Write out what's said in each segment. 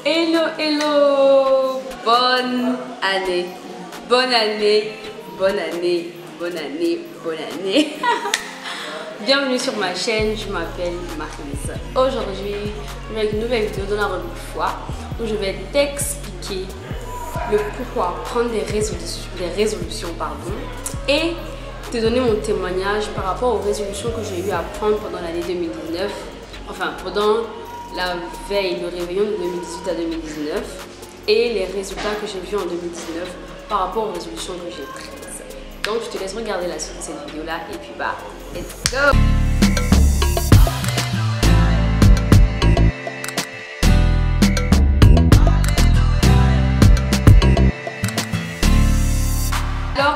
Hello, hello! Bonne année! Bonne année! Bonne année! Bonne année! Bonne année! Bienvenue sur ma chaîne, je m'appelle Marie-Lise. Aujourd'hui, je vais avec une nouvelle vidéo dans la rubrique foi où je vais t'expliquer le pourquoi prendre des résolutions et te donner mon témoignage par rapport aux résolutions que j'ai eu à prendre pendant l'année 2019, enfin pendant la veille, le réveillon de 2018 à 2019 et les résultats que j'ai vus en 2019 par rapport aux résolutions que j'ai prises. Donc je te laisse regarder la suite de cette vidéo là et puis bah, let's go!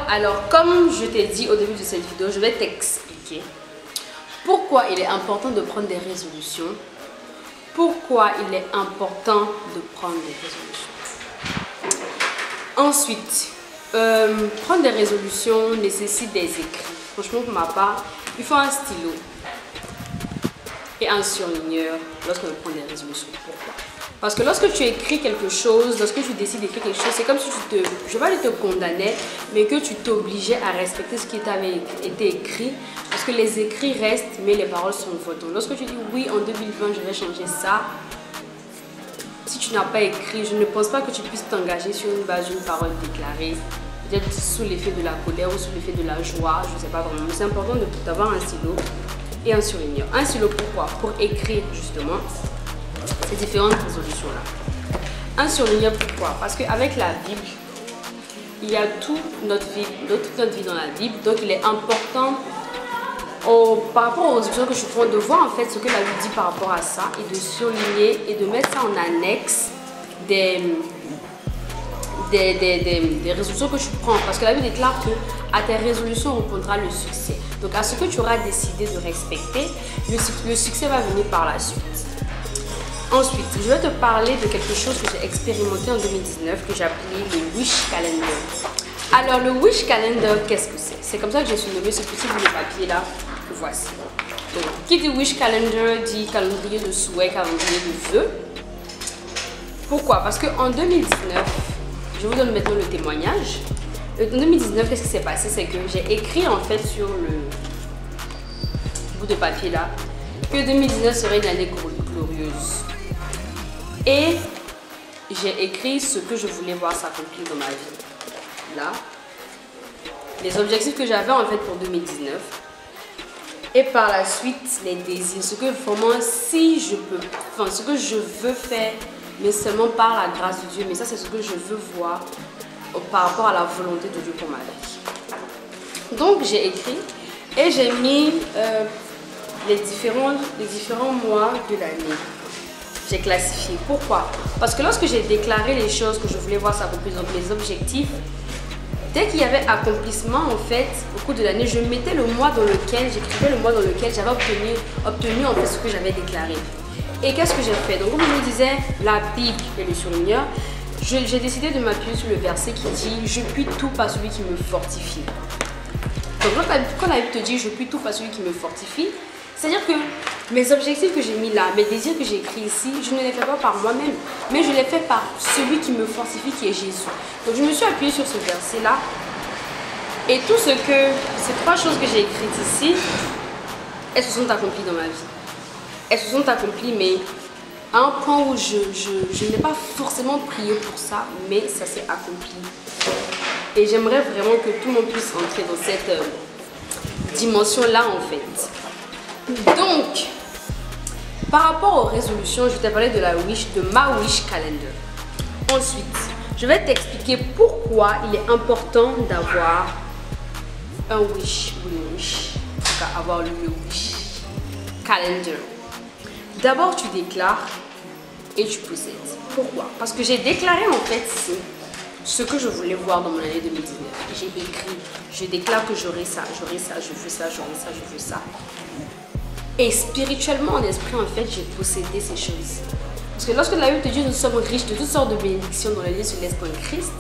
Alors, comme je t'ai dit au début de cette vidéo, je vais t'expliquer pourquoi il est important de prendre des résolutions, pourquoi il est important de prendre des résolutions. Ensuite, prendre des résolutions nécessite des écrits. Franchement, pour ma part, il faut un stylo et un surligneur lorsqu'on prend des résolutions. Pourquoi? Parce que lorsque tu écris quelque chose, lorsque tu décides d'écrire quelque chose, c'est comme si tu te, je vais pas dire te condamnais, mais que tu t'obligeais à respecter ce qui t'avait été écrit. Parce que les écrits restent, mais les paroles sont votées. Donc lorsque tu dis oui, en 2020, je vais changer ça, si tu n'as pas écrit, je ne pense pas que tu puisses t'engager sur une base d'une parole déclarée. Peut-être sous l'effet de la colère ou sous l'effet de la joie, je ne sais pas vraiment. Mais c'est important d'avoir un stylo et un surligneur. Un stylo pourquoi? Pour écrire justement ces différentes résolutions-là. Un surligneur pourquoi? Parce qu'avec la Bible, il y a toute notre vie dans la Bible. Donc il est important par rapport aux résolutions que je prends de voir en fait ce que la Bible dit par rapport à ça et de surligner et de mettre ça en annexe des résolutions que tu prends. Parce que la Bible déclare que à tes résolutions répondra le succès. Donc à ce que tu auras décidé de respecter, le succès va venir par la suite. Ensuite, je vais te parler de quelque chose que j'ai expérimenté en 2019 que j'ai appelé le Wish Calendar. Alors le Wish Calendar, qu'est-ce que c'est? C'est comme ça que j'ai surnommé ce petit bout de papier là que voici. Donc, qui dit Wish Calendar dit calendrier de souhait, calendrier de vœux. Pourquoi? Parce qu'en 2019, je vous donne maintenant le témoignage. En 2019, qu'est-ce qui s'est passé? C'est que j'ai écrit en fait sur le bout de papier là que 2019 serait une année glorieuse. Et j'ai écrit ce que je voulais voir s'accomplir dans ma vie. Là, les objectifs que j'avais en fait pour 2019. Et par la suite, les désirs. Ce que vraiment, si je peux, enfin, ce que je veux faire, mais seulement par la grâce de Dieu. Mais ça, c'est ce que je veux voir par rapport à la volonté de Dieu pour ma vie. Donc, j'ai écrit et j'ai mis les différents mois de l'année. J'ai classifié. Pourquoi? Parce que lorsque j'ai déclaré les choses que je voulais voir s'accomplir, donc les objectifs, dès qu'il y avait accomplissement en fait, au cours de l'année, je mettais le mois dans lequel, j'écrivais le mois dans lequel j'avais obtenu en fait ce que j'avais déclaré. Et qu'est-ce que j'ai fait? Donc comme je me disais, la Bible et le surligneur, j'ai décidé de m'appuyer sur le verset qui dit « Je puis tout par celui qui me fortifie ». Donc quand la Bible te dit « Je puis tout par celui qui me fortifie », c'est-à-dire que mes objectifs que j'ai mis là, mes désirs que j'ai écrits ici, je ne les fais pas par moi-même, mais je les fais par celui qui me fortifie, qui est Jésus. Donc je me suis appuyée sur ce verset-là, et ces trois choses que j'ai écrites ici, elles se sont accomplies dans ma vie. Elles se sont accomplies, mais à un point où je n'ai pas forcément prié pour ça, mais ça s'est accompli. Et j'aimerais vraiment que tout le monde puisse entrer dans cette dimension-là en fait. Donc, par rapport aux résolutions, je t'ai parlé de ma Wish Calendar. Ensuite, je vais t'expliquer pourquoi il est important d'avoir un wish ou le wish, en tout cas avoir le Wish Calendar. D'abord, tu déclares et tu possèdes. Pourquoi? Parce que j'ai déclaré en fait ce que je voulais voir dans mon année 2019. J'ai écrit, je déclare que j'aurai ça, je veux ça, j'aurai ça, je veux ça. Et spirituellement, en esprit, en fait, j'ai possédé ces choses. Parce que lorsque la Bible te dit que nous sommes riches de toutes sortes de bénédictions dans les lieux célestes en Christ,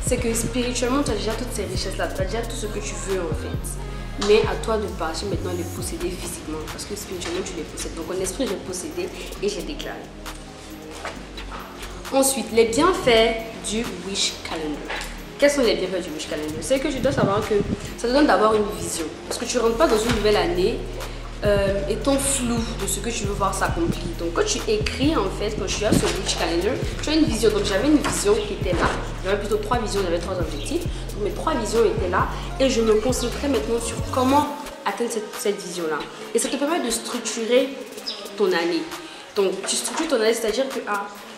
c'est que spirituellement, tu as déjà toutes ces richesses-là, tu as déjà tout ce que tu veux en fait. Mais à toi de partir maintenant les posséder physiquement, parce que spirituellement, tu les possèdes. Donc en esprit, j'ai possédé et j'ai déclaré. Ensuite, les bienfaits du Wish Calendar. Quels sont les bienfaits du Wish Calendar? C'est que tu dois savoir que ça te donne d'avoir une vision. Parce que tu ne rentres pas dans une nouvelle année étant flou de ce que tu veux voir s'accomplir. Donc quand tu écris, en fait, quand tu as ce Wish Calendar, tu as une vision. Donc j'avais une vision qui était là. J'avais plutôt 3 visions, j'avais 3 objectifs. Donc mes 3 visions étaient là. Et je me concentrais maintenant sur comment atteindre cette vision-là. Et ça te permet de structurer ton année. Donc tu structures ton année, c'est-à-dire que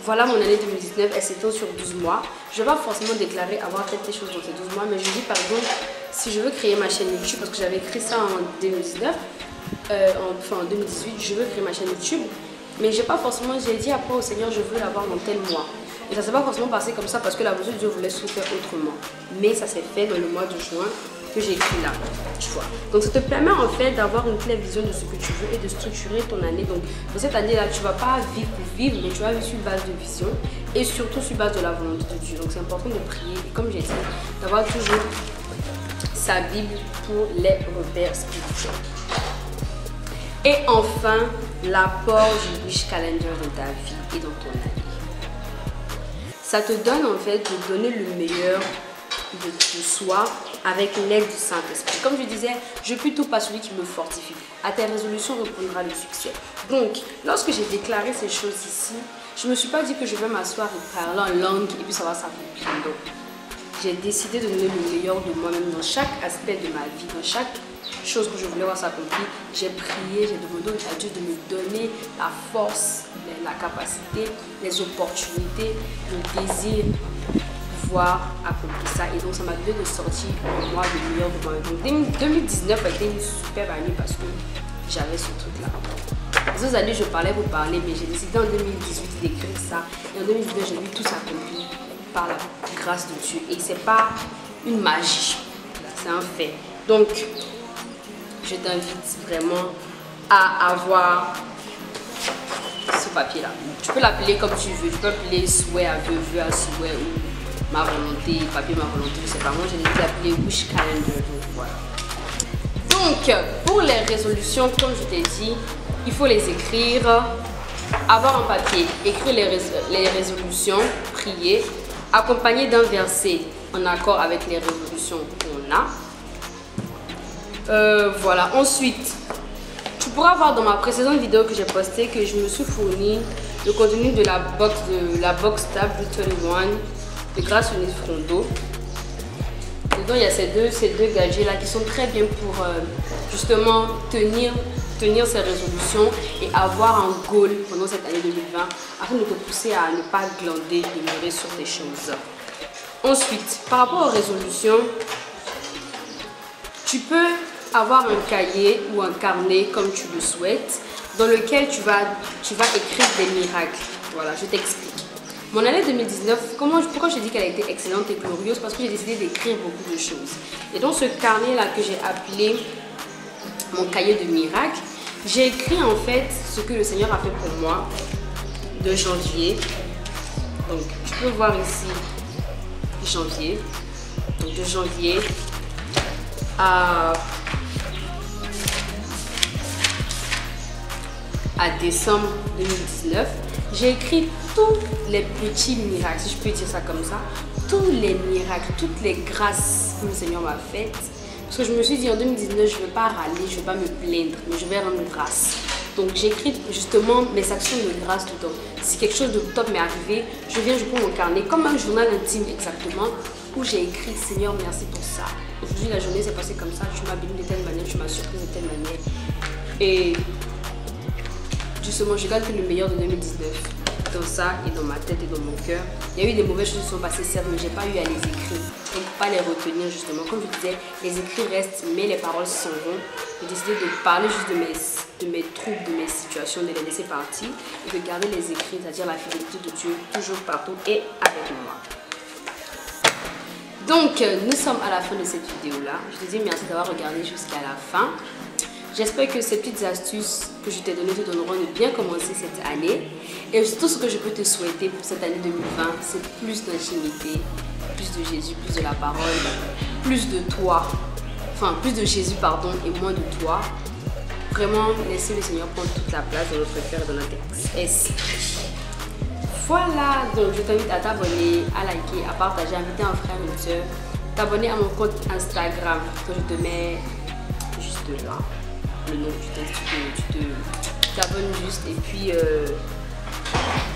voilà mon année 2019, elle s'étend sur 12 mois. Je ne vais pas forcément déclarer avoir fait des choses dans ces 12 mois, mais je dis par exemple, si je veux créer ma chaîne YouTube, parce que j'avais écrit ça en 2019, en 2018, je veux créer ma chaîne YouTube, mais j'ai dit après au Seigneur, je veux l'avoir dans tel mois. Et ça ne s'est pas forcément passé comme ça parce que la volonté de Dieu voulait se faire autrement. Mais ça s'est fait dans le mois de juin que j'ai écrit là, tu vois. Donc ça te permet en fait d'avoir une claire vision de ce que tu veux et de structurer ton année. Donc dans cette année-là, tu ne vas pas vivre pour vivre, mais tu vas vivre sur base de vision et surtout sur base de la volonté de Dieu. Donc c'est important de prier et comme j'ai dit, d'avoir toujours sa Bible pour les repères spirituels. Et enfin, l'apport du Wish Calendar dans ta vie et dans ton année. Ça te donne en fait de donner le meilleur de soi avec l'aide du Saint-Esprit. Comme je disais, je prie tout par celui qui me fortifie. À tes résolutions répondra le succès. Donc, lorsque j'ai déclaré ces choses ici, je ne me suis pas dit que je vais m'asseoir et parler en langue et puis ça va s'accomplir. Donc, j'ai décidé de donner le meilleur de moi-même dans chaque aspect de ma vie, dans chaque chose que je voulais voir s'accomplir. J'ai prié, j'ai demandé à Dieu de me donner la force, la capacité, les opportunités, le désir de pouvoir accomplir ça. Et donc ça m'a donné de sortir pour moi le meilleur de moi-même. Donc 2019 a été une super année parce que j'avais ce truc-là. Les autres années, je parlais pour parler, mais j'ai décidé en 2018 d'écrire ça. Et en 2019, j'ai vu tout s'accomplir par la grâce de Dieu. Et c'est pas une magie, c'est un fait. Donc, je t'invite vraiment à avoir ce papier-là. Tu peux l'appeler comme tu veux. Tu peux l'appeler souhait à vœu à souhait ou ma volonté, papier ma volonté, je sais pas. Moi, j'ai décidé d'appeler Wish Calendar. Donc, voilà. Donc, pour les résolutions, comme je t'ai dit, il faut les écrire, avoir un papier, écrire les résolutions, prier, accompagné d'un verset en accord avec les résolutions qu'on a. Voilà. Ensuite, tu pourras voir dans ma précédente vidéo que j'ai postée que je me suis fourni le contenu de la box Tab 21 de Grâce Unie Frondo. Dedans, il y a ces deux gadgets là qui sont très bien pour justement tenir ces résolutions et avoir un goal pendant cette année 2020 afin de te pousser à ne pas glander, demeurer sur des choses. Ensuite, par rapport aux résolutions, tu peux avoir un cahier ou un carnet comme tu le souhaites dans lequel tu vas écrire des miracles. Voilà, je t'explique. Mon année 2019, pourquoi je dis qu'elle a été excellente et glorieuse? Parce que j'ai décidé d'écrire beaucoup de choses. Et dans ce carnet-là que j'ai appelé mon cahier de miracles, j'ai écrit en fait ce que le Seigneur a fait pour moi de janvier. Donc, tu peux voir ici janvier. Donc, de janvier à décembre 2019, j'ai écrit tous les petits miracles, si je peux dire ça comme ça, tous les miracles, toutes les grâces que le Seigneur m'a faites. Parce que je me suis dit en 2019, je ne vais pas râler, je ne vais pas me plaindre, mais je vais rendre grâce. Donc j'ai écrit justement mes actions de grâce tout le temps. Si quelque chose de top m'est arrivé, je prends mon carnet, comme un journal intime exactement, où j'ai écrit Seigneur, merci pour ça. Aujourd'hui, la journée s'est passée comme ça, tu m'as béni de telle manière, tu m'as surpris de telle manière. Et justement, je garde que le meilleur de 2019 dans ça et dans ma tête et dans mon cœur. Il y a eu des mauvaises choses qui sont passées, certes, mais je n'ai pas eu à les écrire. Donc, pas les retenir justement. Comme je disais, les écrits restent, mais les paroles s'en vont. J'ai décidé de parler juste de mes troubles, de mes situations, de les laisser partir et de garder les écrits, c'est-à-dire la fidélité de Dieu toujours partout et avec moi. Donc, nous sommes à la fin de cette vidéo-là. Je te dis merci d'avoir regardé jusqu'à la fin. J'espère que ces petites astuces que je t'ai données te donneront de bien commencer cette année. Et tout ce que je peux te souhaiter pour cette année 2020, c'est plus d'intimité, plus de Jésus, plus de la parole, plus de toi. Enfin, plus de Jésus, pardon, et moins de toi. Vraiment, laissez le Seigneur prendre toute la place dans notre cœur et dans notre esprit. Voilà, donc je t'invite à t'abonner, à liker, à partager, à inviter un frère, une soeur, t'abonner à mon compte Instagram que je te mets juste là. Le nom, tu t'abonnes juste et puis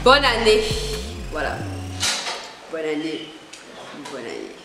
bonne année. Voilà. Bonne année. Bonne année.